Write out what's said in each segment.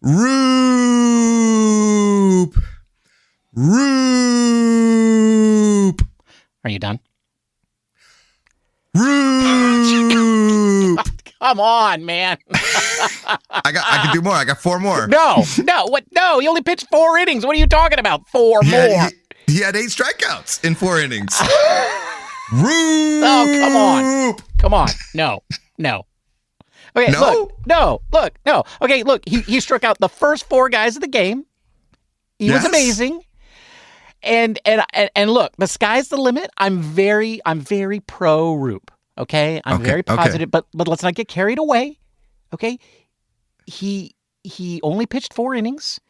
Roop. Roop. Are you done? Roop. Come on, man. I can do more. I got 4 more. No. What? No, he only pitched 4 innings. What are you talking about? 4 more. He had 8 strikeouts in 4 innings. Roop. Oh, come on. No. Okay, no? Look. Okay, look, he struck out the first 4 guys of the game. He was amazing. And look, the sky's the limit. I'm very pro Roop. Okay, I'm very positive, but let's not get carried away. Okay, he only pitched 4 innings,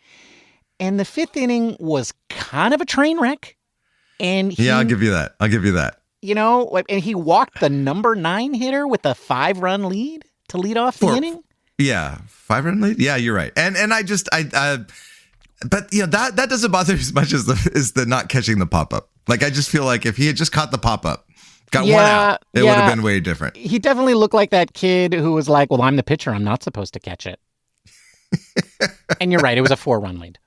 and the 5th inning was kind of a train wreck. And I'll give you that. You know, and he walked the number 9 hitter with a 5-run lead to lead off the inning. Yeah, 5-run lead. Yeah, you're right. And but you know that doesn't bother me as much as the not catching the pop up. Like I just feel like if he had just caught the pop up, got 1 out, it would have been way different. He definitely looked like that kid who was like, "Well, I'm the pitcher. I'm not supposed to catch it." And you're right. It was a 4-run lead.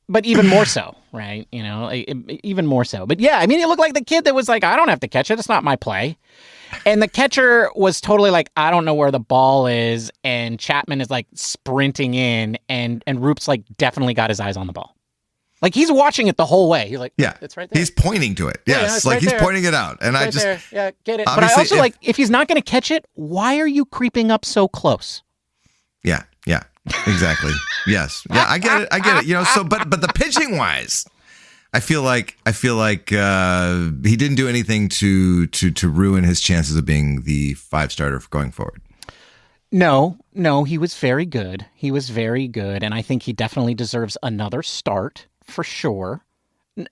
But even more so, right? You know, even more so. But yeah, I mean, it looked like the kid that was like, I don't have to catch it. It's not my play. And the catcher was totally like, I don't know where the ball is. And Chapman is like sprinting in and Roop's like definitely got his eyes on the ball. Like he's watching it the whole way. He's like, yeah, it's right there. He's pointing to it. Yes, like he's pointing it out. And I just, yeah, get it. But I also like, if he's not going to catch it, why are you creeping up so close? Yeah, exactly. Yes. Yeah, I get it. You know, so, but the pitching wise, I feel like he didn't do anything to ruin his chances of being the 5 starter going forward. No, he was very good. And I think he definitely deserves another start for sure.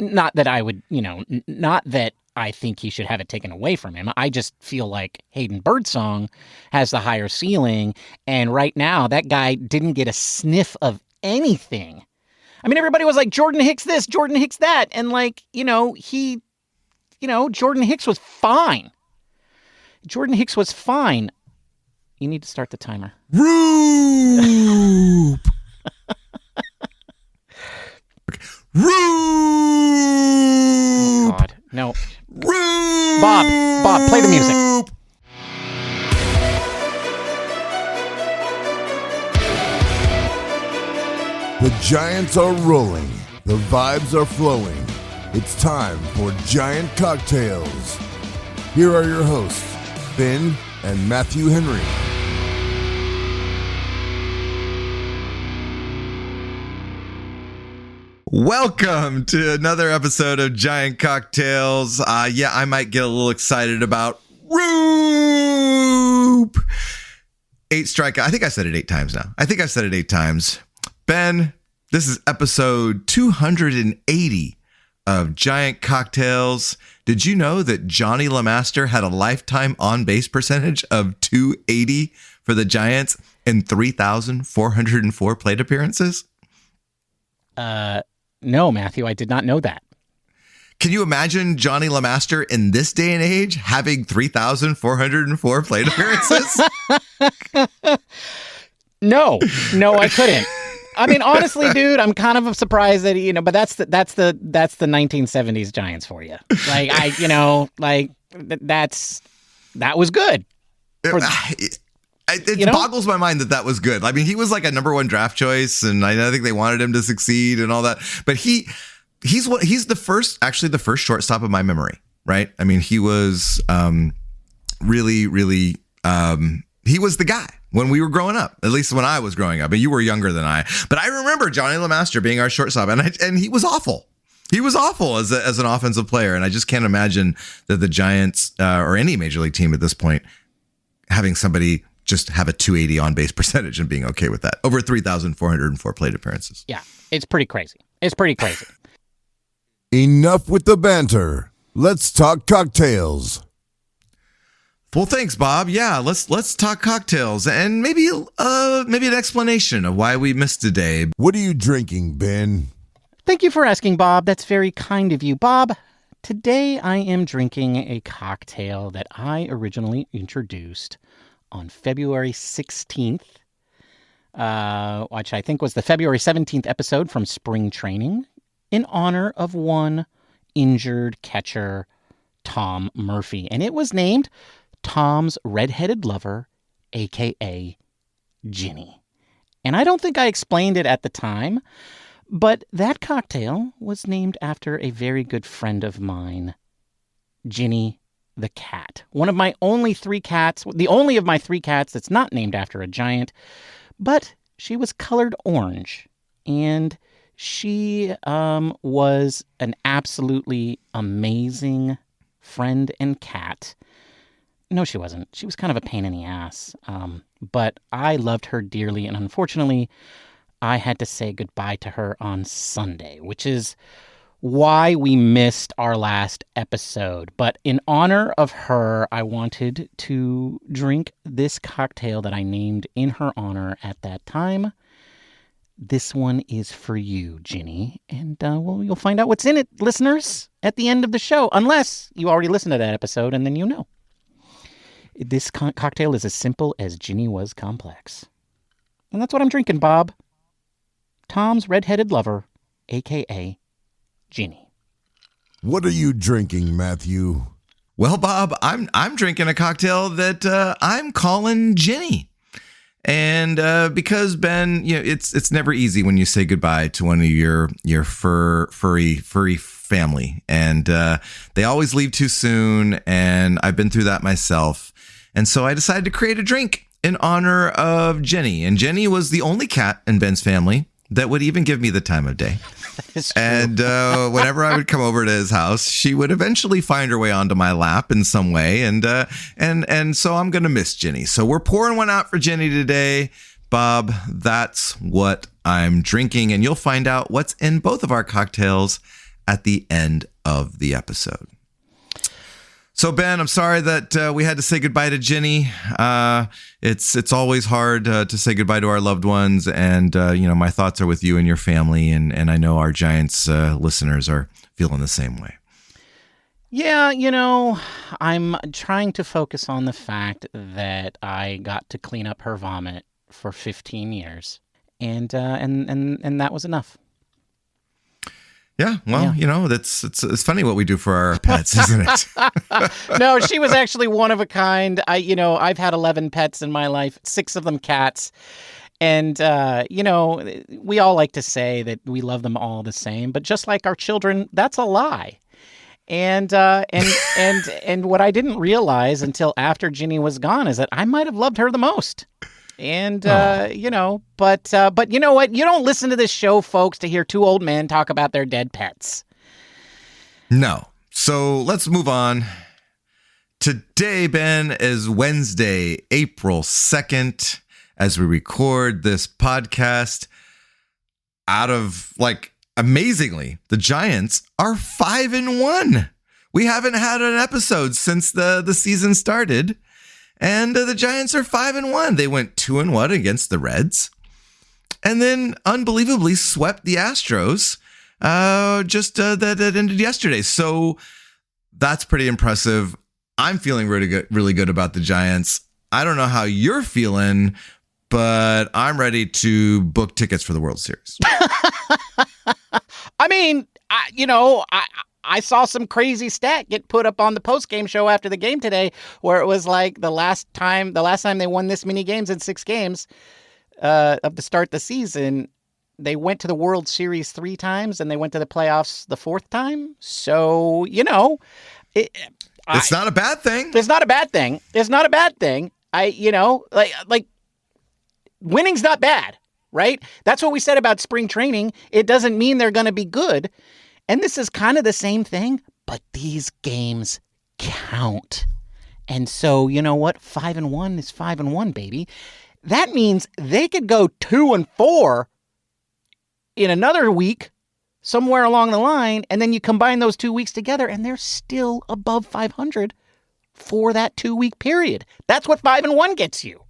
Not that I would, not that I think he should have it taken away from him. I just feel like Hayden Birdsong has the higher ceiling. And right now, that guy didn't get a sniff of anything. I mean, everybody was like, Jordan Hicks this, Jordan Hicks that. And like, Jordan Hicks was fine. You need to start the timer. Roop! Roop! Oh, God. No. Roop! Bob, play the music. The Giants are rolling. The vibes are flowing. It's time for Giant Cocktails. Here are your hosts, Ben and Matthew Henry. Welcome to another episode of Giant Cocktails. I might get a little excited about Roop. 8 strikeout. I think I said it 8 times now. Ben, this is episode 280 of Giant Cocktails. Did you know that Johnny LeMaster had a lifetime on-base percentage of 280 for the Giants in 3,404 plate appearances? No, Matthew, I did not know that. Can you imagine Johnny LeMaster in this day and age having 3,404 plate appearances? No, I couldn't. I mean, honestly, dude, I'm kind of surprised that but that's the 1970s Giants for you. Like that was good. It boggles my mind that was good. I mean, he was like a number 1 draft choice, and I think they wanted him to succeed and all that. But he's the first shortstop of my memory, right? I mean, he was really he was the guy when we were growing up, at least when I was growing up. And you were younger than I, but I remember Johnny LeMaster being our shortstop, and he was awful. He was awful as an offensive player, and I just can't imagine that the Giants or any major league team at this point having somebody just have a 280 on base percentage and being okay with that over 3,404 plate appearances. Yeah, it's pretty crazy. Enough with the banter. Let's talk cocktails. Well, thanks, Bob. Yeah, let's talk cocktails and maybe an explanation of why we missed today. What are you drinking, Ben? Thank you for asking, Bob. That's very kind of you, Bob. Today I am drinking a cocktail that I originally introduced on February 16th which I think was the February 17th episode from spring training, in honor of one injured catcher, Tom Murphy. And it was named Tom's Redheaded Lover, a.k.a. Ginny. And I don't think I explained it at the time, but that cocktail was named after a very good friend of mine, Ginny the cat. One of my only 3 cats, the only of my 3 cats that's not named after a giant, but she was colored orange. And she was an absolutely amazing friend and cat. No, she wasn't. She was kind of a pain in the ass. But I loved her dearly, and unfortunately, I had to say goodbye to her on Sunday, which is why we missed our last episode. But in honor of her, I wanted to drink this cocktail that I named in her honor at that time. This one is for you, Ginny, and well, you'll find out what's in it, listeners, at the end of the show, unless you already listened to that episode, and then you know. This cocktail is as simple as Ginny was complex. And that's what I'm drinking, Bob. Tom's Redheaded Lover, a.k.a. Ginny. What are you drinking, Matthew? Well, Bob, I'm drinking a cocktail that I'm calling Ginny. And because, Ben, you know, it's never easy when you say goodbye to one of your furry family. And they always leave too soon. And I've been through that myself. And so I decided to create a drink in honor of Ginny. And Ginny was the only cat in Ben's family that would even give me the time of day. And whenever I would come over to his house, she would eventually find her way onto my lap in some way. And so I'm going to miss Ginny. So we're pouring one out for Ginny today. Bob, that's what I'm drinking. And you'll find out what's in both of our cocktails at the end of the episode. So, Ben, I'm sorry that we had to say goodbye to Ginny. It's always hard to say goodbye to our loved ones. And, my thoughts are with you and your family. And I know our Giants listeners are feeling the same way. Yeah, I'm trying to focus on the fact that I got to clean up her vomit for 15 years. And that was enough. Yeah, well, it's funny what we do for our pets, isn't it? No, she was actually one of a kind. I've had 11 pets in my life, 6 of them cats. And, we all like to say that we love them all the same, but just like our children, that's a lie. And what I didn't realize until after Ginny was gone is that I might have loved her the most. And, but you know what? You don't listen to this show, folks, to hear 2 old men talk about their dead pets. No. So let's move on. Today, Ben, is Wednesday, April 2nd, as we record this podcast. Amazingly, the Giants are 5-1. We haven't had an episode since the season started. And the Giants are 5-1. They went 2-1 against the Reds, and then unbelievably swept the Astros. That ended yesterday. So that's pretty impressive. I'm feeling really good about the Giants. I don't know how you're feeling, but I'm ready to book tickets for the World Series. I mean, I saw some crazy stat get put up on the post-game show after the game today, where it was like the last time they won this many games in 6 games of the start the season, they went to the World Series 3 times and they went to the playoffs the 4th time. So, it's not a bad thing. It's not a bad thing. It's not a bad thing. Winning's not bad, right? That's what we said about spring training. It doesn't mean they're going to be good. And this is kind of the same thing, but these games count. And so, you know what? 5-1 is 5-1, baby. That means they could go 2-4 in another week somewhere along the line, and then you combine those 2 weeks together, and they're still above 500 for that 2-week period. That's what 5-1 gets you.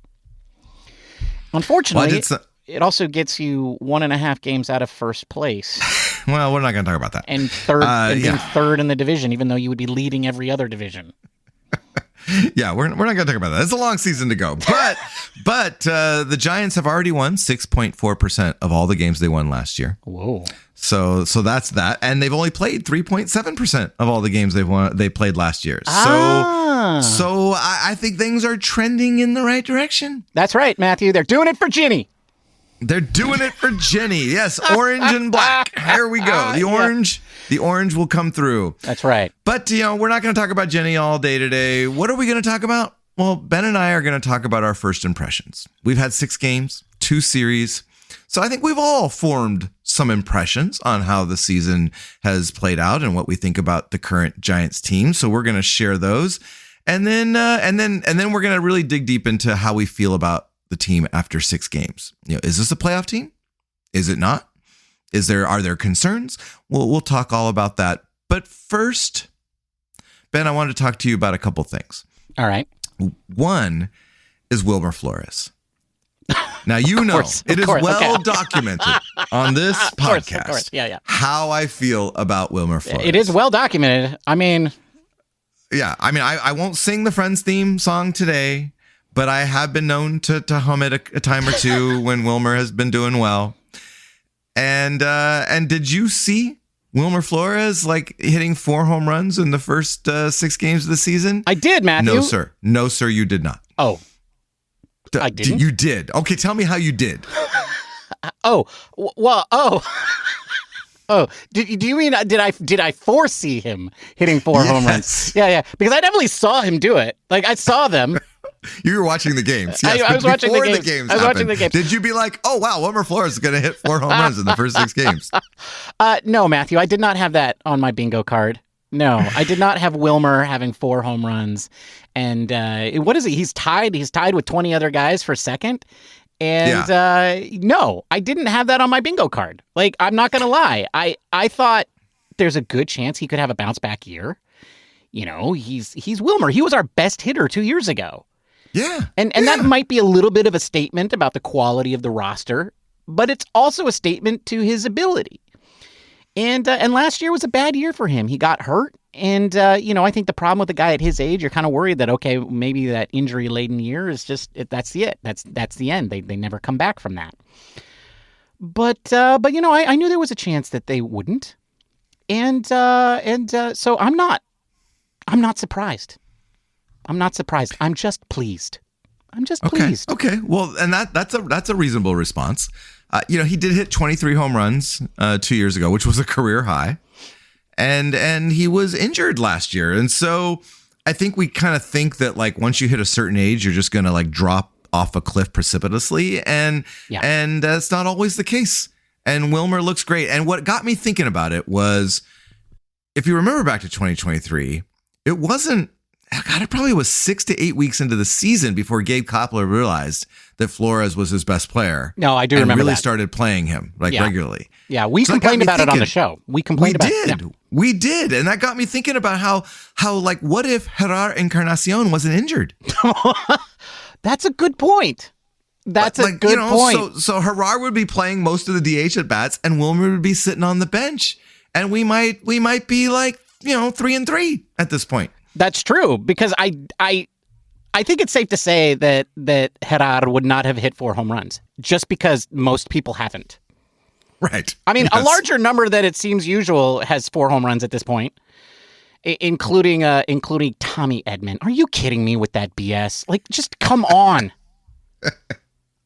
Unfortunately, it also gets you 1.5 games out of first place. Well, we're not going to talk about that. And third in the division, even though you would be leading every other division. Yeah, we're not going to talk about that. It's a long season to go. But the Giants have already won 6.4% of all the games they won last year. Whoa. So that's that. And they've only played 3.7% of all the games they played last year. So I think things are trending in the right direction. That's right, Matthew. They're doing it for Ginny. They're doing it for Ginny. Yes, orange and black. Here we go. The orange will come through. That's right. But, we're not going to talk about Ginny all day today. What are we going to talk about? Well, Ben and I are going to talk about our first impressions. We've had 6 games, 2 series. So I think we've all formed some impressions on how the season has played out and what we think about the current Giants team. So we're going to share those. And then we're going to really dig deep into how we feel about the team after 6 games. Is this a playoff team? Is it not? Are there concerns? We'll talk all about that. But first, Ben, I wanted to talk to you about a couple things. All right. One is Wilmer Flores. Now, it is well documented on this podcast of course. Yeah. how I feel about Wilmer Flores. It is well documented. I won't sing the Friends theme song today, but I have been known to hum it a time or two when Wilmer has been doing well. And did you see Wilmer Flores hitting 4 home runs in the first 6 games of the season? I did, Matthew. No, sir, you did not. Oh, I didn't? You did. Okay, tell me how you did. Oh. Do you mean did I foresee him hitting 4 home runs? Yeah. Because I definitely saw him do it. I saw them. You were watching the games. Yes, I was watching the games. I was watching the games. Did you be like, oh wow, Wilmer Flores is going to hit 4 home runs in the first 6 games? No, Matthew, I did not have that on my bingo card. No, I did not have Wilmer having 4 home runs. And what is he? He's tied with 20 other guys for second. And no, I didn't have that on my bingo card. I'm not going to lie. I thought there's a good chance he could have a bounce back year. He's Wilmer. He was our best hitter 2 years ago. Yeah. And that might be a little bit of a statement about the quality of the roster, but it's also a statement to his ability. And last year was a bad year for him. He got hurt. And, I think the problem with a guy at his age, you're kind of worried that, okay, maybe that injury-laden year is just, that's it. That's the end. They never come back from that. But I knew there was a chance that they wouldn't. And so I'm not surprised. I'm not surprised. I'm just pleased. Pleased. Okay. Well, and that's a reasonable response. He did hit 23 home runs 2 years ago, which was a career high. And he was injured last year. And so I think we kind of think that once you hit a certain age, you're just going to drop off a cliff precipitously. And that's not always the case. And Wilmer looks great. And what got me thinking about it was, if you remember back to 2023, it wasn't, it probably was 6 to 8 weeks into the season before Gabe Kapler realized that Flores was his best player. No, I do remember and really that. started playing him regularly. Yeah, we complained about it on the show. We did. And that got me thinking about how what if Gerard Encarnacion wasn't injured? That's a good point. That's a good point. So Gerard would be playing most of the DH at bats and Wilmer would be sitting on the bench. And we might be 3-3 at this point. That's true, because I think it's safe to say that Gerard would not have hit 4 home runs just because most people haven't. Right. I mean, a larger number than it seems usual has 4 home runs at this point, including Tommy Edman. Are you kidding me with that BS? Just come on.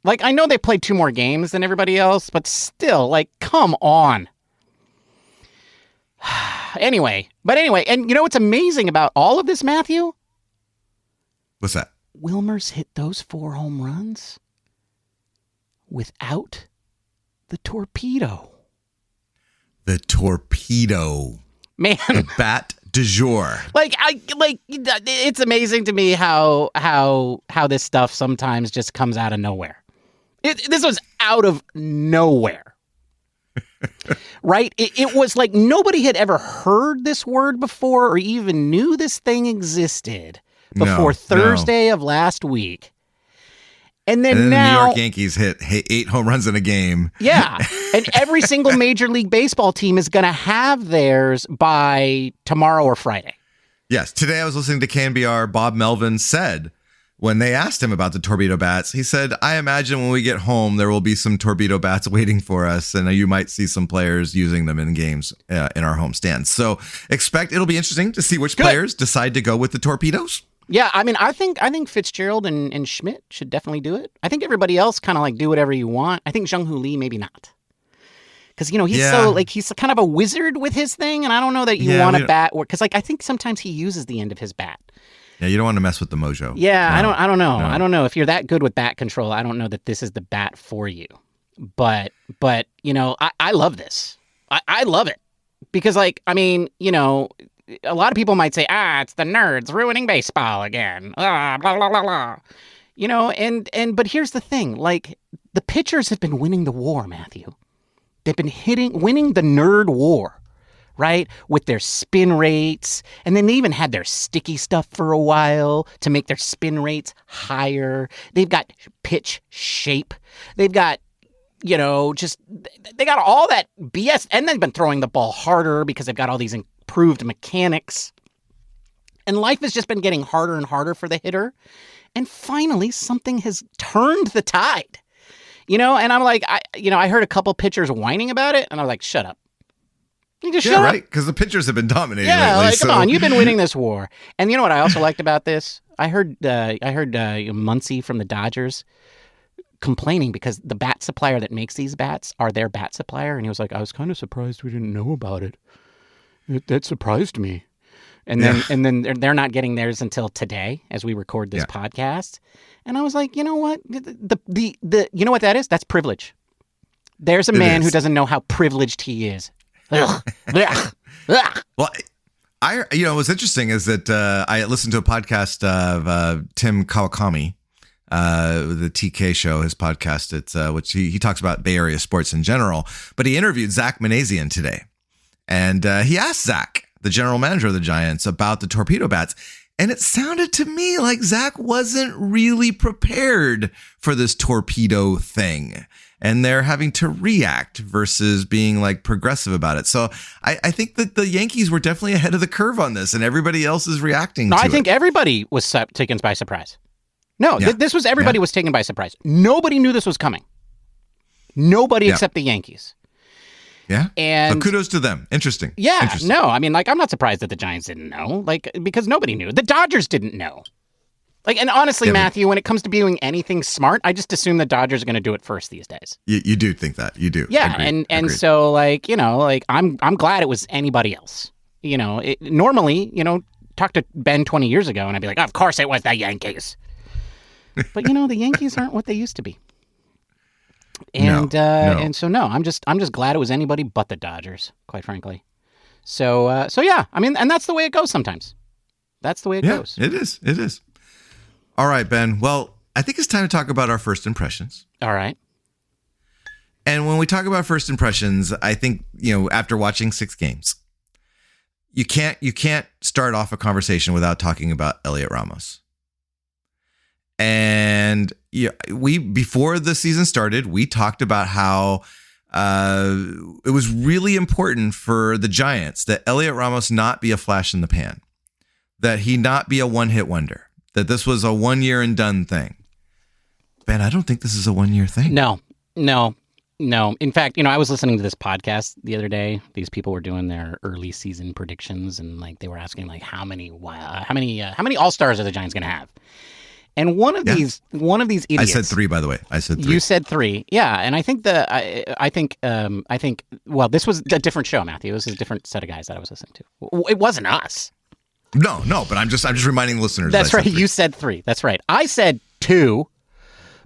I know they played 2 more games than everybody else, but still, come on. Anyway, and you know what's amazing about all of this, Matthew? What's that? Wilmer's hit those 4 home runs without the torpedo. The torpedo. Man. The bat du jour. It's amazing to me how this stuff sometimes just comes out of nowhere. This was out of nowhere. Right? It was like nobody had ever heard this word before or even knew this thing existed before Thursday of last week. And then now the New York Yankees hit 8 home runs in a game. Yeah. And every single Major League Baseball team is going to have theirs by tomorrow or Friday. Yes. Today I was listening to KNBR. Bob Melvin said, when they asked him about the torpedo bats, he said, I imagine when we get home, there will be some torpedo bats waiting for us. And you might see some players using them in games in our home stands. So it'll be interesting to see which players decide to go with the torpedoes. Yeah, I mean, I think Fitzgerald and Schmidt should definitely do it. I think everybody else kind of like do whatever you want. I think Jung-Hoo Lee maybe not. Because, he's kind of a wizard with his thing. And I don't know that you want a bat. Because, I think sometimes he uses the end of his bat. Yeah, you don't want to mess with the mojo. Yeah, no, I don't know. No. I don't know if you're that good with bat control. I don't know that this is the bat for you. But I love this. I love it because a lot of people might say, it's the nerds ruining baseball again. Blah blah blah blah. But here's the thing: the pitchers have been winning the war, Matthew. They've been winning the nerd war. Right? With their spin rates. And then they even had their sticky stuff for a while to make their spin rates higher. They've got pitch shape. They've got, they got all that BS. And they've been throwing the ball harder because they've got all these improved mechanics. And life has just been getting harder and harder for the hitter. And finally, something has turned the tide. And I'm like, I heard a couple pitchers whining about it. And I was like, shut up. Right, because the pitchers have been dominating lately. Come on, you've been winning this war. And you know what I also liked about this? I heard Muncy from the Dodgers complaining because the bat supplier that makes these bats are their bat supplier, and he was like, I was kind of surprised we didn't know about it. That surprised me. And then they're not getting theirs until today as we record this podcast. And I was like, you know what? The you know what that is? That's privilege. There's a man who doesn't know how privileged he is. Well, what's interesting is that I listened to a podcast of Tim Kawakami, the TK show, his podcast. It's which he talks about Bay Area sports in general, but he interviewed Zach Manazian today, and he asked Zach, the general manager of the Giants, about the torpedo bats. And it sounded to me like Zach wasn't really prepared for this torpedo thing. And they're having to react versus being progressive about it. So I think that the Yankees were definitely ahead of the curve on this, and everybody else is reacting to it. I think everybody was taken by surprise. No, this was everybody was taken by surprise. Nobody knew this was coming. Nobody except the Yankees. Yeah. And so kudos to them. Interesting. Yeah. Interesting. No, I mean, I'm not surprised that the Giants didn't know, because nobody knew. The Dodgers didn't know. And honestly, Matthew, when it comes to doing anything smart, I just assume the Dodgers are going to do it first these days. You do think that. You do. Yeah. Agreed. So I'm glad it was anybody else. Normally, talk to Ben 20 years ago and I'd be like, of course it was the Yankees. But the Yankees aren't what they used to be. And and so I'm just glad it was anybody but the Dodgers, quite frankly. So yeah, I mean, and that's the way it goes sometimes. That's the way it goes. It is. All right, Ben. Well, I think it's time to talk about our first impressions. All right. And when we talk about first impressions, I think, after watching 6 games, you can't start off a conversation without talking about Elliot Ramos. And before the season started, we talked about how it was really important for the Giants that Elliot Ramos not be a flash in the pan, that he not be a one-hit wonder, that this was a 1-year and done thing. Ben, I don't think this is a 1-year thing. No. In fact, I was listening to this podcast the other day. These people were doing their early season predictions, and they were asking how many All-Stars are the Giants going to have? And one of these idiots. I said 3, by the way. I said 3. You said 3, yeah. And I think well, this was a different show, Matthew. It was a different set of guys that I was listening to. It wasn't us. No, but I'm just reminding listeners. That's right. You said 3. That's right. I said 2.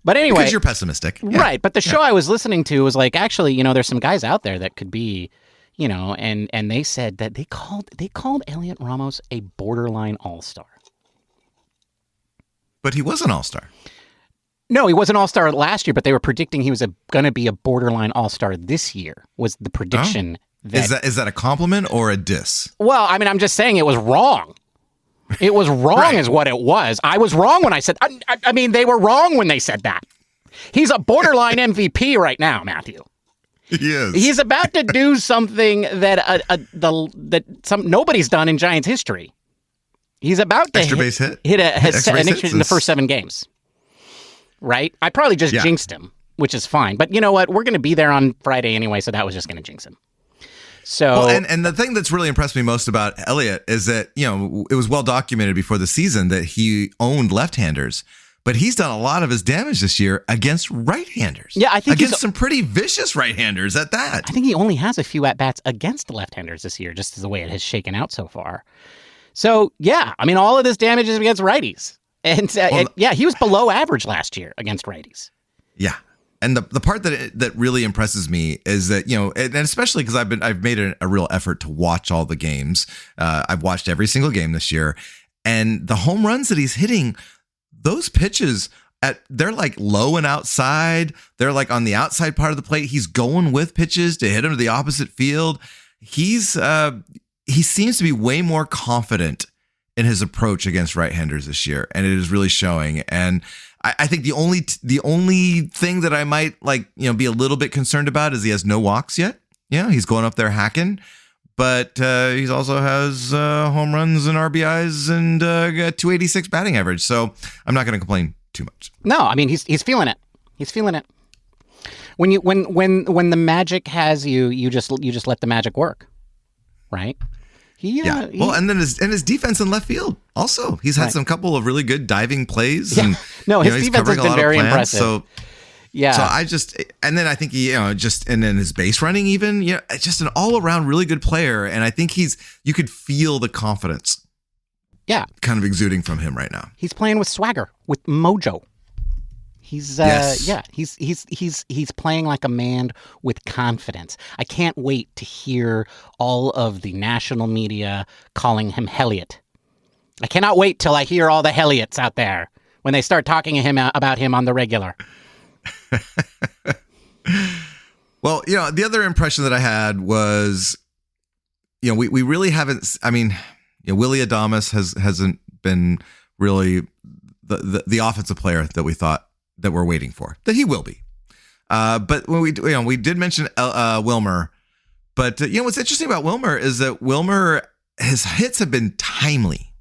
But anyway, because you're pessimistic, right? But the show I was listening to was actually, there's some guys out there that could be, and they said that they called Elliot Ramos a borderline all-star. But he was an all-star. No, he was an all-star last year, but they were predicting he was going to be a borderline all-star this year. Was the prediction? Is that a compliment or a diss? Well, I mean, I'm just saying it was wrong. It was wrong right. Is what it was. I was wrong when I said, I mean, they were wrong when they said that. He's a borderline MVP right now, Matthew. He is. He's about to do something that nobody's done in Giants history. He's about to extra base hit an Extra base extra hits in the is- first 7 games. Right? I probably just jinxed him, which is fine. But you know what? We're going to be there on Friday anyway, so that was just going to jinx him. So, well, and the thing that's really impressed me most about Elliott is that, it was well documented before the season that he owned left-handers, but he's done a lot of his damage this year against right-handers. Yeah, I think against some pretty vicious right-handers at that. I think he only has a few at-bats against left-handers this year, just as the way it has shaken out so far. So, yeah, I mean, all of this damage is against righties. And, he was below average last year against righties. Yeah. And the part that really impresses me is that, and especially because I've made a real effort to watch all the games. I've watched every single game this year, and the home runs that he's hitting, those pitches they're like low and outside. They're like on the outside part of the plate. He's going with pitches to hit them to the opposite field. He seems to be way more confident in his approach against right-handers this year, and it is really showing. And I think the only thing that I might be a little bit concerned about is he has no walks yet. Yeah, he's going up there hacking, but he also has home runs and RBIs and got 286 batting average. So I'm not going to complain too much. No, I mean he's feeling it. He's feeling it. When the magic has you, you just let the magic work, right? Well, and then his defense in left field also. He's had some couple of really good diving plays. Yeah. And, no, his defense has been very impressive. So yeah. And then I think and then his base running even, just an all around really good player. And I think you could feel the confidence. Yeah. Kind of exuding from him right now. He's playing with swagger, with mojo. He's he's playing like a man with confidence. I can't wait to hear all of the national media calling him Helliot. I cannot wait till I hear all the Helliots out there when they start talking to him about him on the regular. Well, the other impression that I had was, we really haven't. I mean, Willie Adames hasn't been really the offensive player that we thought that we're waiting for, that he will be. But when we did mention Wilmer, but what's interesting about Wilmer is that his hits have been timely.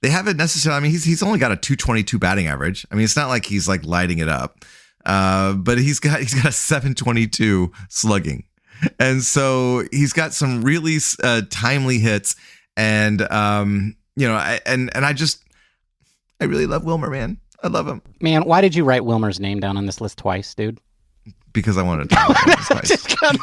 They haven't necessarily. I mean, he's only got a 222 batting average. I mean, it's not like he's like lighting it up, but he's got a 722 slugging, and so he's got some really timely hits. And I really love Wilmer, man. I love him. Man, why did you write Wilmer's name down on this list twice, dude? Because I wanted to talk about him twice. Just kind of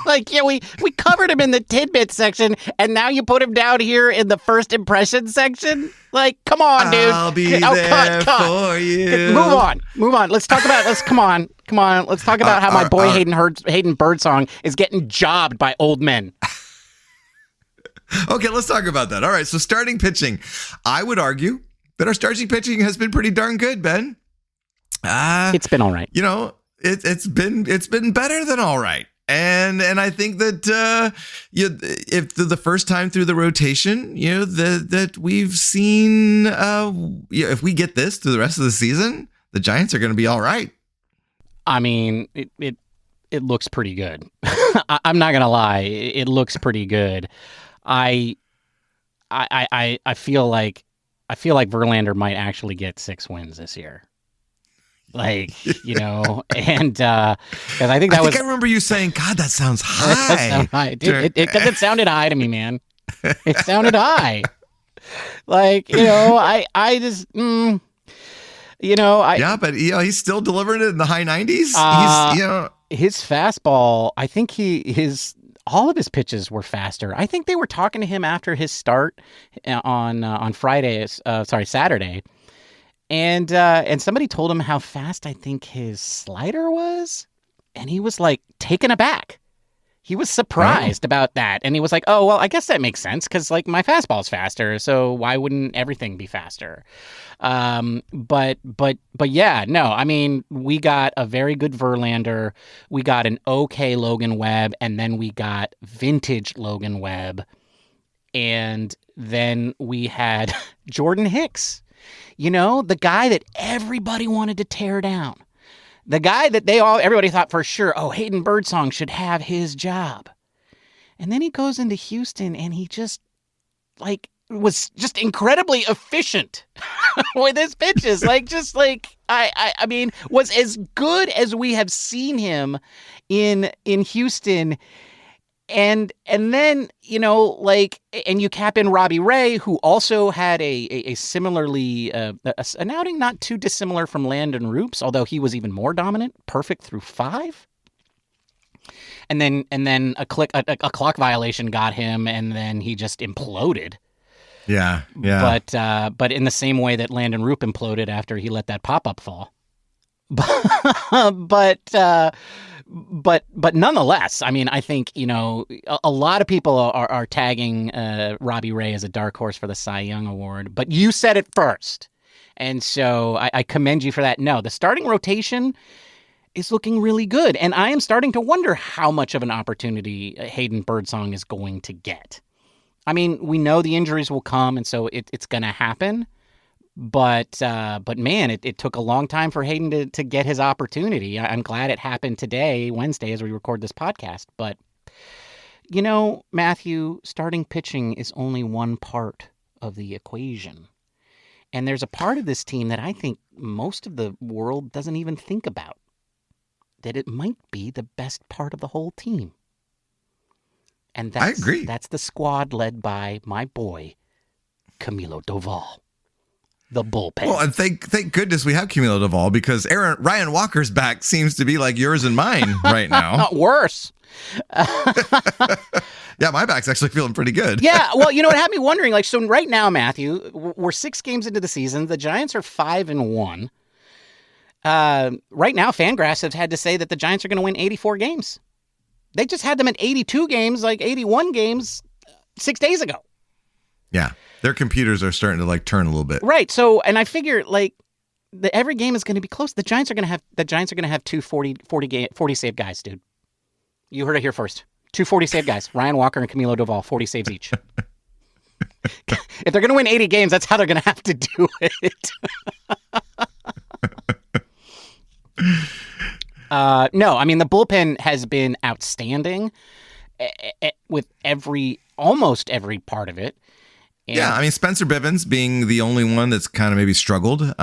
we covered him in the tidbit section, and now you put him down here in the first impression section? Like, come on, dude. I'll be there for you. Move on. Let's talk about, come on. Let's talk about how my boy Hayden Birdsong is getting jobbed by old men. Okay, let's talk about that. All right, so starting pitching. I would argue that our starting pitching has been pretty darn good, Ben. It's been all right. It's been better than all right. And I think that if the first time through the rotation, that we've seen, if we get this through the rest of the season, the Giants are going to be all right. I mean, it looks pretty good. I'm not gonna lie, it looks pretty good. I feel like Verlander might actually get 6 wins this year. And because I think I remember you saying, God, that sounds high. That does sound high. Dude, it sounded high to me, man. It sounded high. Yeah, but he's still delivering it in the high 90s. His fastball, I think all of his pitches were faster. I think they were talking to him after his start on Saturday. And somebody told him how fast I think his slider was, and he was like taken aback. He was surprised about that, and he was like, "Oh, well, I guess that makes sense because like my fastball's faster, so why wouldn't everything be faster?" But yeah, no. I mean, we got a very good Verlander, we got an okay Logan Webb, and then we got vintage Logan Webb, and then we had Jordan Hicks. The guy that everybody wanted to tear down. The guy that everybody thought for sure, Hayden Birdsong should have his job. And then he goes into Houston and he just was just incredibly efficient with his pitches. I mean, was as good as we have seen him in Houston. And then, and you cap in Robbie Ray, who also had a similarly, an outing not too dissimilar from Landon Roops, although he was even more dominant, perfect through 5. And then a clock violation got him, and then he just imploded. Yeah. But in the same way that Landon Roop imploded after he let that pop-up fall. But nonetheless, I mean, I think, a lot of people are tagging Robbie Ray as a dark horse for the Cy Young Award, but you said it first. And so I commend you for that. No, the starting rotation is looking really good. And I am starting to wonder how much of an opportunity Hayden Birdsong is going to get. I mean, we know the injuries will come, and so it's going to happen. But man, it took a long time for Hayden to get his opportunity. I'm glad it happened today, Wednesday, as we record this podcast. But, Matthew, starting pitching is only one part of the equation. And there's a part of this team that I think most of the world doesn't even think about, that it might be the best part of the whole team. And I agree. That's the squad led by my boy, Camilo Doval. The bullpen. Well, and thank goodness we have Camilo Doval, because Ryan Walker's back seems to be like yours and mine right now. Not worse. Yeah, my back's actually feeling pretty good. Yeah, well, it had me wondering, so right now, Matthew, we're 6 games into the season. The Giants are 5-1. Right now, Fangraphs have had to say that the Giants are going to win 84 games. They just had them at 82 games, 81 games 6 days ago. Yeah. Their computers are starting to turn a little bit. Right. So, and I figure every game is going to be close. The Giants are going to have 2 40 save guys, dude. You heard it here first. 2 40 save guys. Ryan Walker and Camilo Doval, 40 saves each. If they're going to win 80 games, that's how they're going to have to do it. No, I mean, the bullpen has been outstanding with almost every part of it. And yeah, I mean, Spencer Bivens being the only one that's kind of maybe struggled.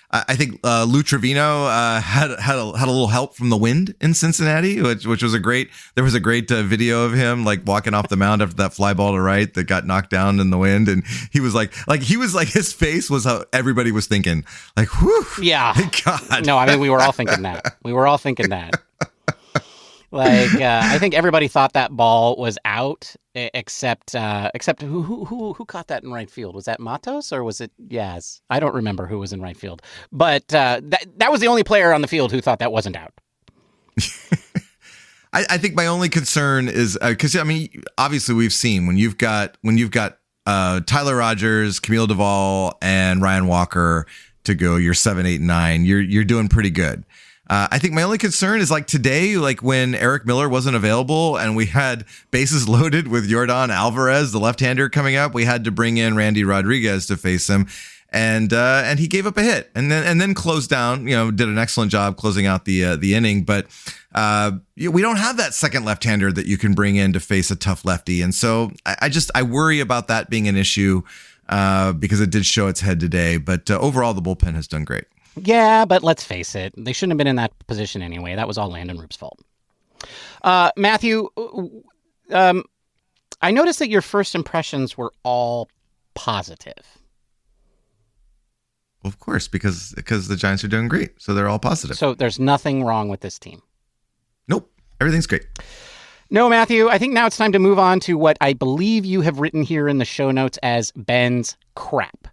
I think Lou Trevino had a little help from the wind in Cincinnati, which was there was a great video of him walking off the mound after that fly ball to right that got knocked down in the wind, and he was his face was how everybody was thinking, whew, yeah, thank God. No, I mean, we were all thinking that. I think everybody thought that ball was out, except who caught that in right field? Was that Matos or was it Yaz? I don't remember who was in right field, but that was the only player on the field who thought that wasn't out. I think my only concern is because I mean, obviously we've seen when you've got Tyler Rogers, Camilo Doval, and Ryan Walker to go, you're 7, 8, 9. You're doing pretty good. I think my only concern is today, when Eric Miller wasn't available and we had bases loaded with Yordan Alvarez, the left-hander, coming up, we had to bring in Randy Rodriguez to face him, and he gave up a hit and then closed down. Did an excellent job closing out the inning, but we don't have that second left-hander that you can bring in to face a tough lefty, and so I worry about that being an issue because it did show its head today. But overall, the bullpen has done great. Yeah, but let's face it. They shouldn't have been in that position anyway. That was all Landon Roop's fault. Matthew, I noticed that your first impressions were all positive. Well, of course, because the Giants are doing great. So they're all positive. So there's nothing wrong with this team. Nope. Everything's great. No, Matthew, I think now it's time to move on to what I believe you have written here in the show notes as Ben's crap.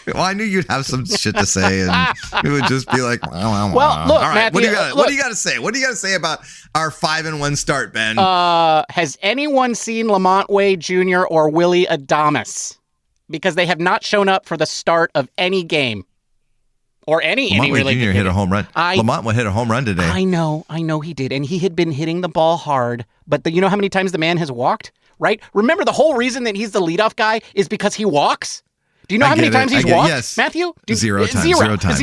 Well, I knew you'd have some shit to say, and it would just be like, well, look, all right, Matthew, what do you got to say? What do you got to say about our 5-1 start, Ben? Has anyone seen Lamont Wade Jr. or Willie Adames? Because they have not shown up for the start of any game. Or any Lamont Wade Jr. hit a home run. Lamont hit a home run today. I know he did. And he had been hitting the ball hard. But you know how many times the man has walked, right? Remember, the whole reason that he's the leadoff guy is because he walks? Do you know how many times he's walked, yes. Matthew? Zero times. Zero times.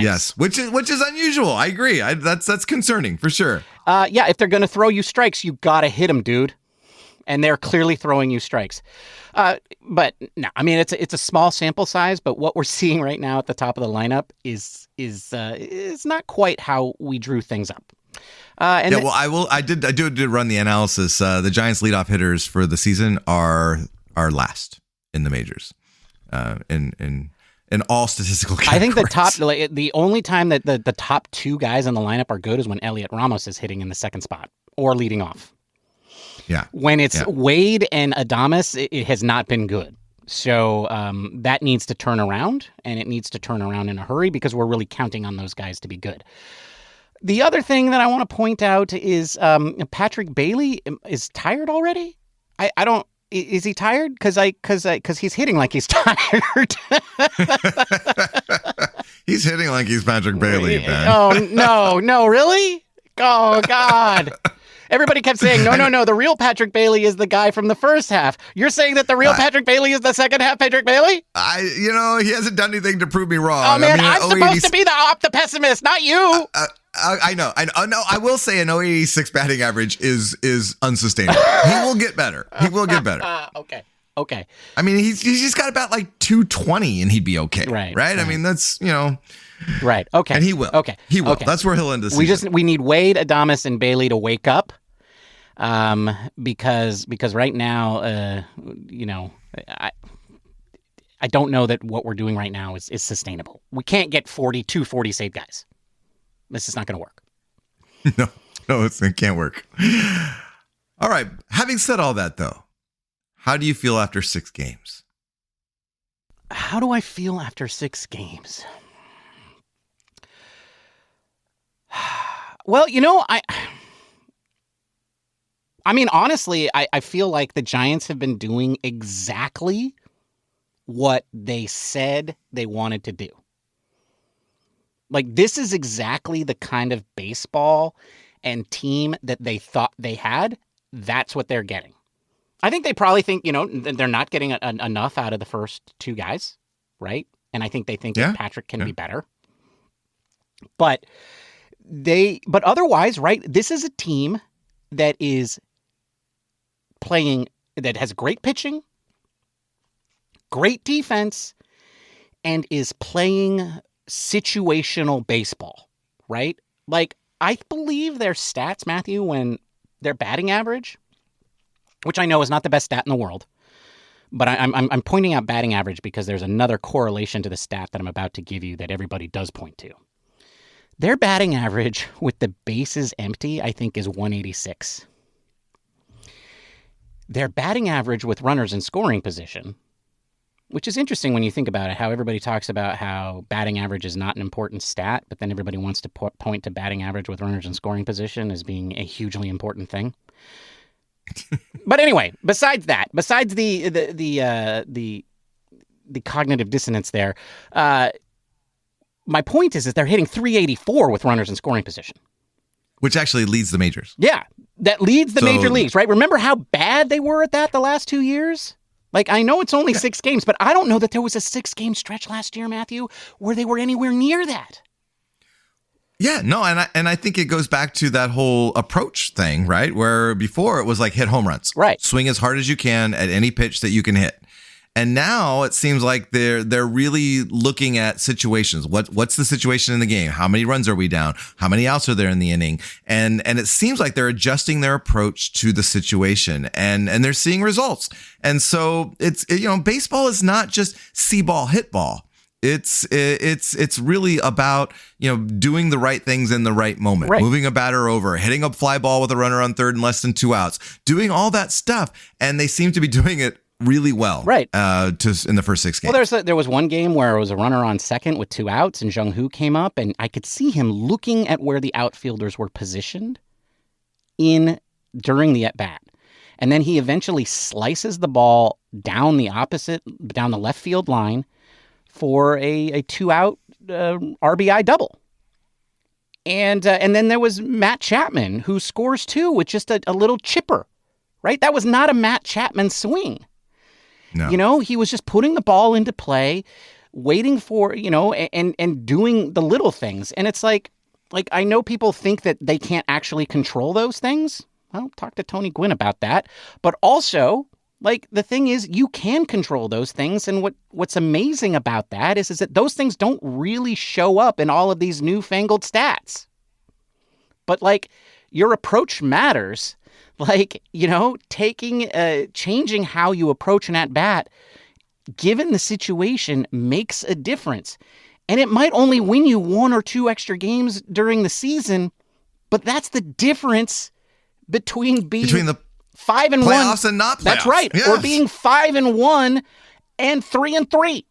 Yes. Which is unusual. I agree. That's concerning for sure. Yeah, if they're going to throw you strikes, you got to hit them, dude. and they're clearly throwing you strikes. But no, I mean it's a small sample size, but what we're seeing right now at the top of the lineup is not quite how we drew things up. I did run the analysis. The Giants' leadoff hitters for the season are last in the majors, in all statistical categories. I think the only time that the top two guys in the lineup are good is when Elliot Ramos is hitting in the second spot or leading off. Yeah. When it's Wade and Adames, it has not been good. So that needs to turn around, and it needs to turn around in a hurry because we're really counting on those guys to be good. The other thing that I want to point out is Patrick Bailey is tired already. I don't. Is he tired? Because he's hitting like he's tired. He's hitting like he's Patrick Bailey, Ben. Oh no, really? Oh God. Everybody kept saying, no, the real Patrick Bailey is the guy from the first half. You're saying that the real Patrick Bailey is the second half Patrick Bailey? He hasn't done anything to prove me wrong. Oh, man, I'm supposed to be the pessimist, not you. I know. No, I will say an 086 batting average is unsustainable. He will get better. Okay. I mean, he's just got about like 220 and he'd be okay. Right. I mean, that's, Right. Okay. And he will. Okay. He will. Okay. That's where he'll end the season. We need Wade, Adames, and Bailey to wake up. Because right now, I don't know that what we're doing right now is sustainable. We can't get 40 save guys. This is not going to work. No, it can't work. All right. Having said all that, though, how do you feel after 6 games? How do I feel after 6 games? Well, I mean, honestly, I feel like the Giants have been doing exactly what they said they wanted to do. Like, this is exactly the kind of baseball and team that they thought they had. That's what they're getting. I think they probably think, they're not getting enough out of the first 2 guys, right? And I think they think that Patrick can be better. But otherwise, right, this is a team that is playing, that has great pitching, great defense, and is playing situational baseball, right? Like, I believe their stats, Matthew, when their batting average, which I know is not the best stat in the world, but I'm pointing out batting average because there's another correlation to the stat that I'm about to give you that everybody does point to. Their batting average with the bases empty, I think, is 186. Their batting average with runners in scoring position, which is interesting when you think about it, how everybody talks about how batting average is not an important stat, but then everybody wants to point to batting average with runners in scoring position as being a hugely important thing. But anyway, besides the cognitive dissonance there, my point is they're hitting 384 with runners in scoring position. Which actually leads the majors. Yeah, that leads the major leagues, right? Remember how bad they were at that the last 2 years? Like, I know it's only 6 games, but I don't know that there was a 6-game stretch last year, Matthew, where they were anywhere near that. Yeah, no, and I think it goes back to that whole approach thing, right? Where before it was like hit home runs. Right. Swing as hard as you can at any pitch that you can hit. And now it seems like they're really looking at situations. What's the situation in the game? How many runs are we down? How many outs are there in the inning? And it seems like they're adjusting their approach to the situation, and they're seeing results. And so it's baseball is not just see ball, hit ball. It's really about, doing the right things in the right moment, right. Moving a batter over, hitting a fly ball with a runner on third and less than 2 outs, doing all that stuff. And they seem to be doing it really well, right? In the first 6 games. Well, there was one game where it was a runner on second with 2 outs, and Jung Hoo came up, and I could see him looking at where the outfielders were positioned during the at bat, and then he eventually slices the ball down the left field line for a 2-out RBI double. And then there was Matt Chapman, who scores 2 with just a little chipper, right? That was not a Matt Chapman swing. No. He was just putting the ball into play, waiting for, and doing the little things. And it's like I know people think that they can't actually control those things, well, talk to Tony Gwynn about that. But also, like, the thing is, you can control those things. And what's amazing about that is that those things don't really show up in all of these newfangled stats. But, like, your approach matters. Like, changing how you approach an at-bat, given the situation, makes a difference. And it might only win you 1 or 2 extra games during the season, but that's the difference between the 5-1 playoffs and not playoffs. That's right. Yes. Or being 5-1 and 3-3.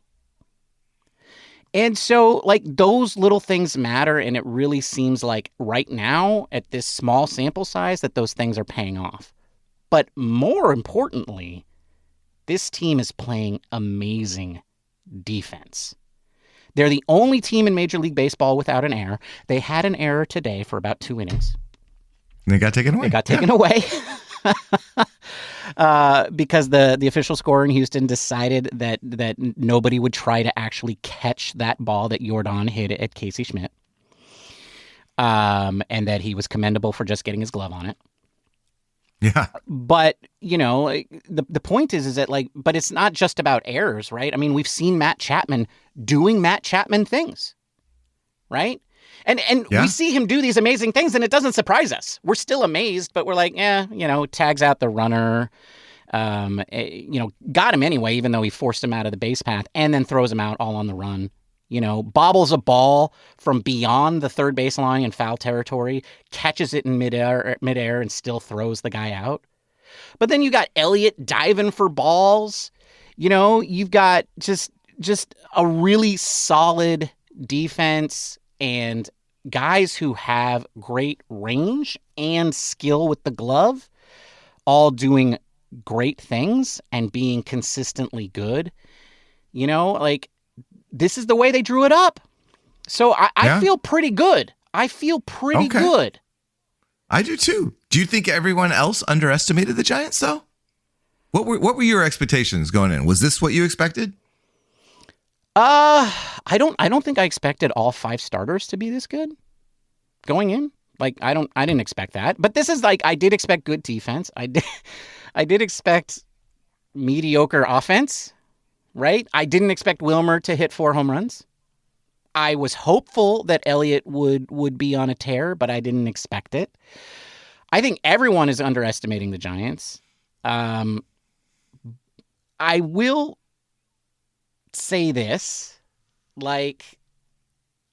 And so, like, those little things matter, and it really seems like right now, at this small sample size, that those things are paying off. But more importantly, this team is playing amazing defense. They're the only team in Major League Baseball without an error. They had an error today for about 2 innings. And they got taken away. Because the official scorer in Houston decided that nobody would try to actually catch that ball that Jordan hit at Casey Schmidt, and that he was commendable for just getting his glove on it. Yeah. But, the point is that, like, but it's not just about errors, right? I mean, we've seen Matt Chapman doing Matt Chapman things, right? And we see him do these amazing things, and it doesn't surprise us. We're still amazed, but we're like, tags out the runner, got him anyway, even though he forced him out of the base path, and then throws him out all on the run. Bobbles a ball from beyond the third baseline in foul territory, catches it in midair and still throws the guy out. But then you got Elliott diving for balls. You've got just a really solid defense and guys who have great range and skill with the glove, all doing great things and being consistently good. This is the way they drew it up. So I feel pretty good. I feel pretty good. I do too. Do you think everyone else underestimated the Giants though? What were your expectations going in? Was this what you expected? I don't think I expected all 5 starters to be this good going in. Like, I didn't expect that. But this is like, I did expect good defense. I did expect mediocre offense, right? I didn't expect Wilmer to hit 4 home runs. I was hopeful that Elliott would be on a tear, but I didn't expect it. I think everyone is underestimating the Giants. I will say this, like,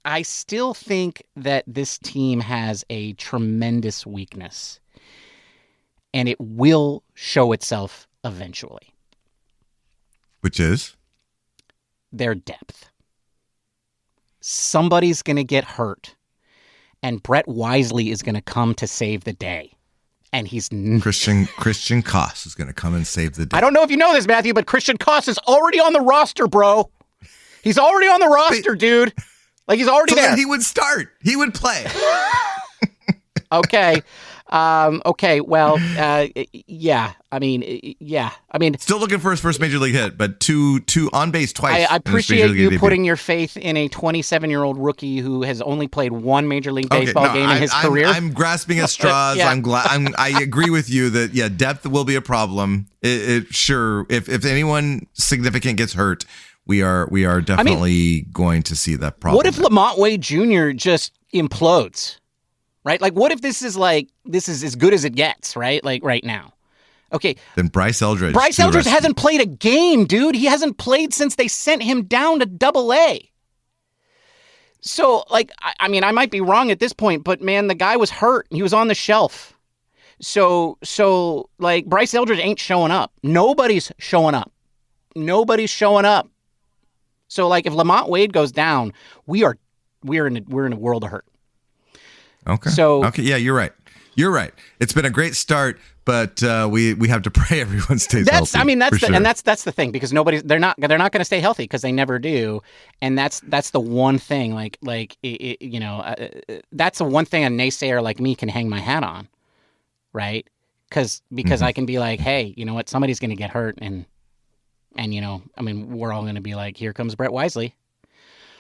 I still think that this team has a tremendous weakness, and it will show itself eventually. Which is? Their depth. Somebody's going to get hurt, and Brett Wisely is going to come to save the day. And he's Christian Koss is going to come and save the day. I don't know if you know this, Matthew, but Christian Koss is already on the roster, bro. He's already on the roster, dude. Like, he's already there. He would start. He would play. Okay. Okay. Well, yeah. I mean, still looking for his first major league hit, but two on base twice. I appreciate you putting your faith in a 27-year-old rookie who has only played 1 major league baseball game in his career. I'm grasping at straws. Yeah. I'm glad. I agree with you that depth will be a problem. Sure. If anyone significant gets hurt, we are definitely going to see that problem. What if Lamont Wade Jr. just implodes? Right? Like, what if this is as good as it gets, right? Like, right now. Okay. Then Bryce Eldridge. Bryce Eldridge hasn't played a game, dude. He hasn't played since they sent him down to Double-A. So, like, I mean, I might be wrong at this point, but, man, the guy was hurt. He was on the shelf. So, like, Bryce Eldridge ain't showing up. Nobody's showing up. So, like, if Lamont Wade goes down, we're in a world of hurt. Okay. Yeah, you're right. It's been a great start, but we have to pray everyone stays healthy. I mean, that's the thing, because they're not going to stay healthy, because they never do, and that's the one thing. That's the one thing a naysayer like me can hang my hat on, right? Because I can be like, hey, you know what? Somebody's going to get hurt, and we're all going to be like, here comes Brett Wisely,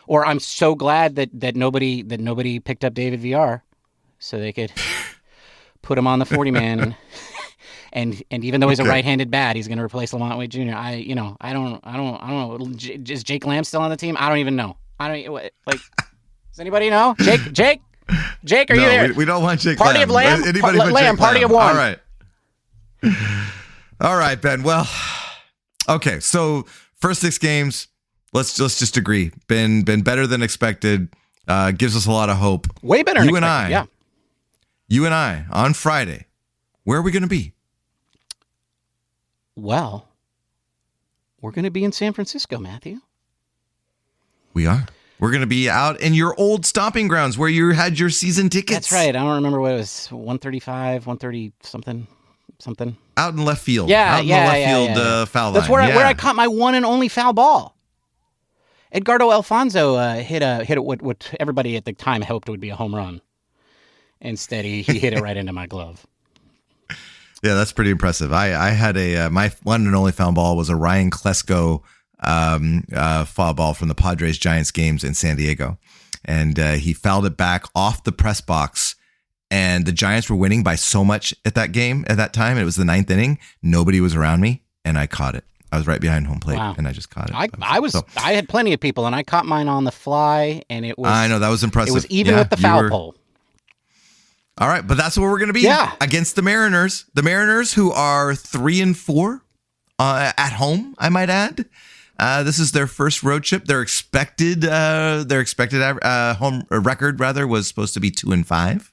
or I'm so glad that nobody picked up David VR, so they could put him on the 40 man. And even though he's a right-handed bat, he's going to replace Lamont Wade Jr. I don't know. Is Jake Lamb still on the team? I don't even know. Does anybody know? Jake, are you there? We don't want Jake Party Lamb. Of Lamb. Lamb. Party of one. All right, Ben. Well, okay. So first 6 games, let's just agree. Been better than expected. Gives us a lot of hope. Way better than expected. You and I on Friday. Where are we going to be? Well, we're going to be in San Francisco, Matthew. We are. We're going to be out in your old stomping grounds where you had your season tickets. That's right. I don't remember what it was. 135, 130 something. Out in left field. Yeah, out in the left field foul line. That's where I caught my one and only foul ball. Edgardo Alfonso hit what everybody at the time hoped would be a home run. Instead, he hit it right into my glove. Yeah, that's pretty impressive. I had my one and only foul ball was a Ryan Klesko foul ball from the Padres Giants games in San Diego, and he fouled it back off the press box, and the Giants were winning by so much at that game at that time. It was the 9th inning. Nobody was around me, and I caught it. I was right behind home plate, and I just caught it. I had plenty of people, and I caught mine on the fly, and it was. I know that was impressive. It was even with the foul pole. All right, but that's what we're going to be against the Mariners. The Mariners, who are 3-4 at home, I might add. This is their first road trip. Their expected home record was supposed to be 2-5.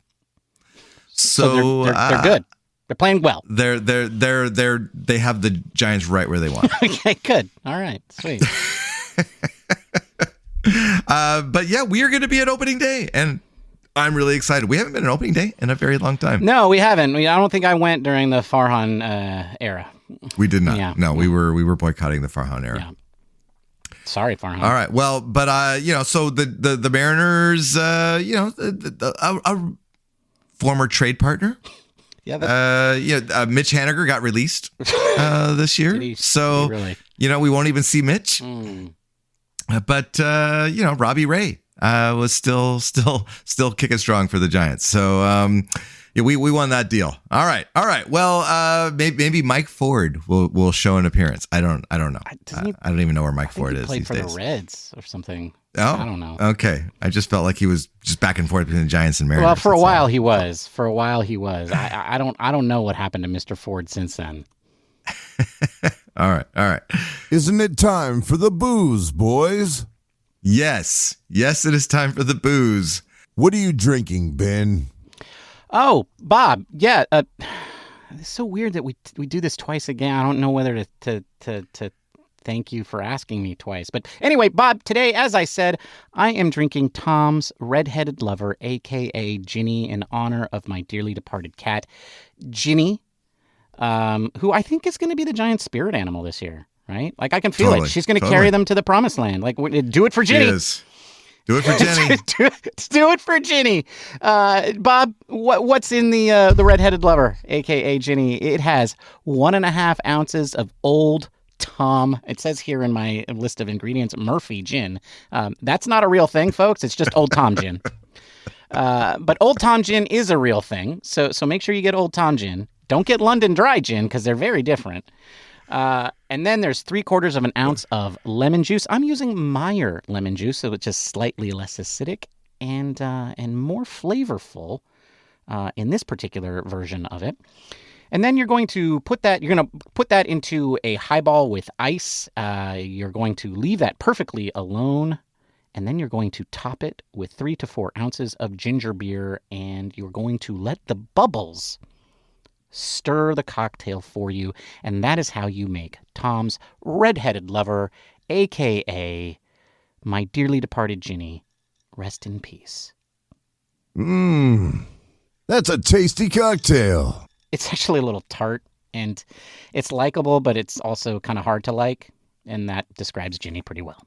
So they're good. They're playing well. They have the Giants right where they want. Okay, good. All right, sweet. But yeah, we are going to be at opening day, and I'm really excited. We haven't been at opening day in a very long time. No, we haven't. I don't think I went during the Farhan era. We did not. Yeah. No, we were boycotting the Farhan era. Yeah. Sorry, Farhan. All right. Well, but so the Mariners, a former trade partner. Yeah. Mitch Haniger got released this year. So really? We won't even see Mitch. But Robbie Ray was still kicking strong for the Giants. So we won that deal. All right. Well, maybe Mike Ford will show an appearance. I don't know. I don't even know where Mike Ford is these days. Played for the Reds or something. Oh, I don't know. Okay, I just felt like he was just back and forth between the Giants and Mariners. Well, for a while he was. I don't know what happened to Mr. Ford since then. All right. Isn't it time for the booze, boys? Yes, it is time for the booze. What are you drinking, Ben? Oh, Bob. Yeah. It's so weird that we do this twice again. I don't know whether to thank you for asking me twice. But anyway, Bob, today, as I said, I am drinking Tom's Red-Headed Lover, a.k.a. Ginny, in honor of my dearly departed cat, Ginny, who I think is going to be the Giants' spirit animal this year, right? Like, I can feel it. She's going to carry them to the promised land. Like, do it for Ginny. She is. Do it for Jenny. do it for Ginny. Bob, what's in the Red-Headed Lover, a.k.a. Ginny? It has 1.5 ounces of Old Tom. It says here in my list of ingredients, Murphy gin. That's not a real thing, folks. It's just Old Tom gin. But Old Tom gin is a real thing. So make sure you get Old Tom gin. Don't get London Dry gin because they're very different. And then there's 3/4 of an ounce of lemon juice. I'm using Meyer lemon juice, so it's just slightly less acidic and more flavorful in this particular version of it. And then you're going to put that into a highball with ice. You're going to leave that perfectly alone. And then you're going to top it with 3 to 4 ounces of ginger beer. And you're going to let the bubbles stir the cocktail for you. And that is how you make Tom's Red-Headed Lover, a.k.a. my dearly departed Ginny. Rest in peace. That's a tasty cocktail. It's actually a little tart, and it's likable, but it's also kind of hard to like, and that describes Ginny pretty well.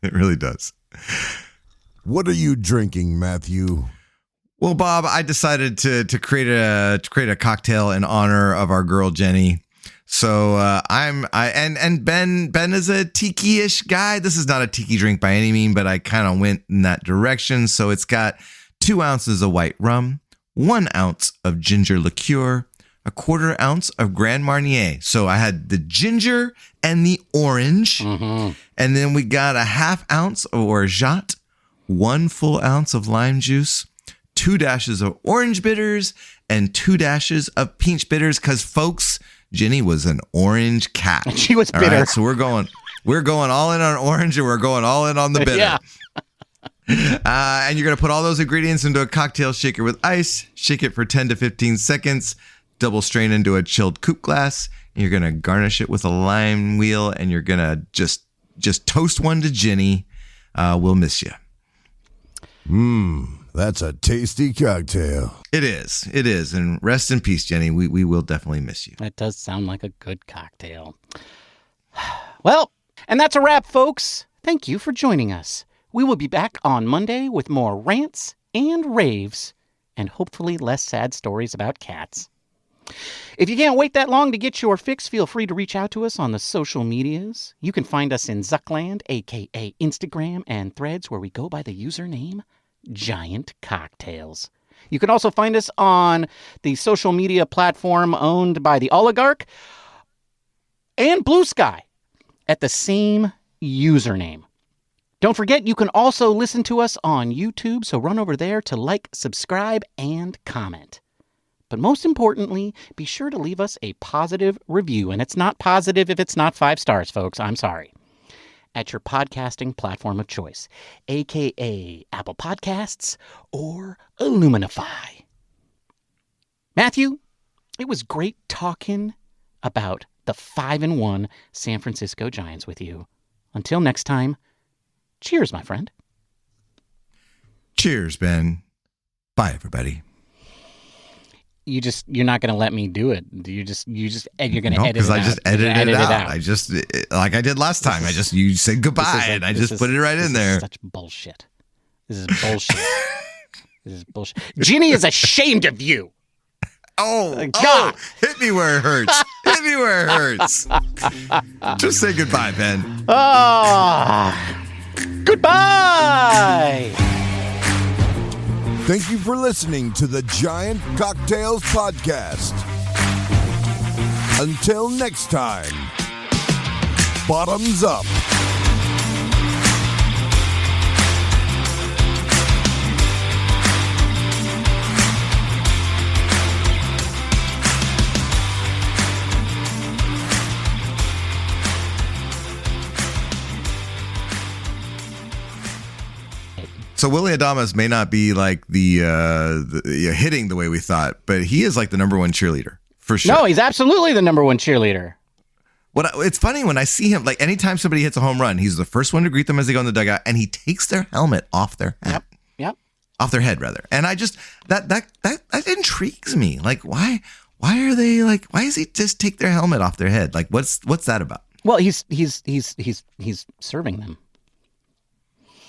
It really does. What are you drinking, Matthew? Well, Bob, I decided to create a cocktail in honor of our girl Jenny. So and Ben is a tiki-ish guy. This is not a tiki drink by any means, but I kind of went in that direction. So it's got 2 ounces of white rum, 1 ounce of ginger liqueur, a 1/4 ounce of Grand Marnier. So I had the ginger and the orange. Mm-hmm. And then we got a 1/2 ounce of orgeat, 1 full ounce of lime juice, 2 dashes of orange bitters, and 2 dashes of peach bitters. Because, folks, Ginny was an orange cat. She was bitter. All right, so we're going all in on orange, and we're going all in on the bitter. Yeah. And you're going to put all those ingredients into a cocktail shaker with ice, shake it for 10 to 15 seconds, double strain into a chilled coupe glass. And you're going to garnish it with a lime wheel, and you're going to just toast one to Ginny. We'll miss you. That's a tasty cocktail. It is. And rest in peace, Jenny. We will definitely miss you. That does sound like a good cocktail. Well, and that's a wrap, folks. Thank you for joining us. We will be back on Monday with more rants and raves and hopefully less sad stories about cats. If you can't wait that long to get your fix, feel free to reach out to us on the social medias. You can find us in Zuckland, a.k.a. Instagram and Threads, where we go by the username Giant Cocktails. You can also find us on the social media platform owned by the oligarch and Blue Sky at the same username. Don't forget, you can also listen to us on YouTube, so run over there to like, subscribe, and comment. But most importantly, be sure to leave us a positive review. And it's not positive if it's not 5 stars, folks. I'm sorry. At your podcasting platform of choice, a.k.a. Apple Podcasts or Illuminify. Matthew, it was great talking about the 5-1 San Francisco Giants with you. Until next time, cheers, my friend. Cheers, Ben. Bye, everybody. You're not going to let me do it. You're going to edit it out. Because I just edited it out. I just, like I did last time. You said goodbye and I just put it right in there. Such bullshit. This is bullshit. This is bullshit. Ginny is ashamed of you. God. Hit me where it hurts. Hit me where it hurts. Just say goodbye, Ben. Goodbye. Thank you for listening to the Giant Cocktails Podcast. Until next time, bottoms up. So Willie Adames may not be like the hitting the way we thought, but he is like the number 1 cheerleader for sure. No, he's absolutely the number 1 cheerleader. It's funny when I see him, like anytime somebody hits a home run, he's the first one to greet them as they go in the dugout, and he takes their helmet off their hat. Yep. Off their head, rather. And I just that intrigues me. Like why are they like? Why does he just take their helmet off their head? Like what's that about? Well, he's serving them.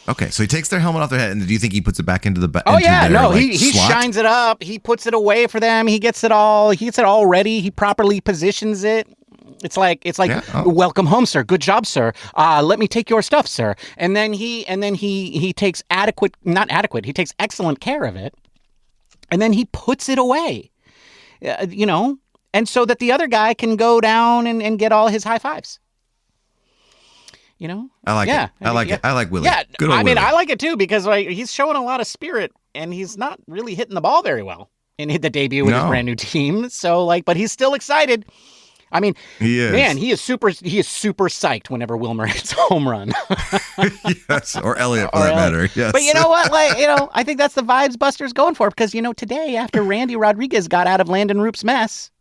Okay, so he takes their helmet off their head, and do you think he puts it back into the? Oh yeah, no, like, he slot? shines it up. He puts it away for them. He gets it all ready. He properly positions it. It's like welcome home, sir. Good job, sir. Let me take your stuff, sir. And then he takes he takes excellent care of it. And then he puts it away. And so that the other guy can go down and get all his high fives. I like it. I like it. I like Willie. Yeah, Good old Willie. I like it too because he's showing a lot of spirit and he's not really hitting the ball very well in the debut with his brand new team. So but he's still excited. I mean, he is. Man, he is super psyched whenever Wilmer hits a home run. Yes, or Elliot for that matter. Yes. But you know what? I think that's the vibes Buster's going for because today after Randy Rodriguez got out of Landon Roop's mess,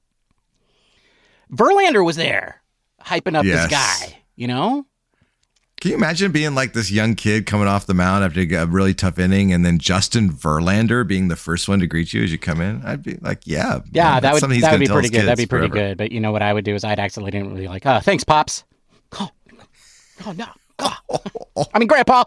Verlander was there hyping up this guy. Can you imagine being like this young kid coming off the mound after a really tough inning, and then Justin Verlander being the first one to greet you as you come in? I'd be like, yeah, that would be pretty good. That'd be pretty good. But what I would do is I'd accidentally like, thanks, pops. Oh no. I mean, Grandpa.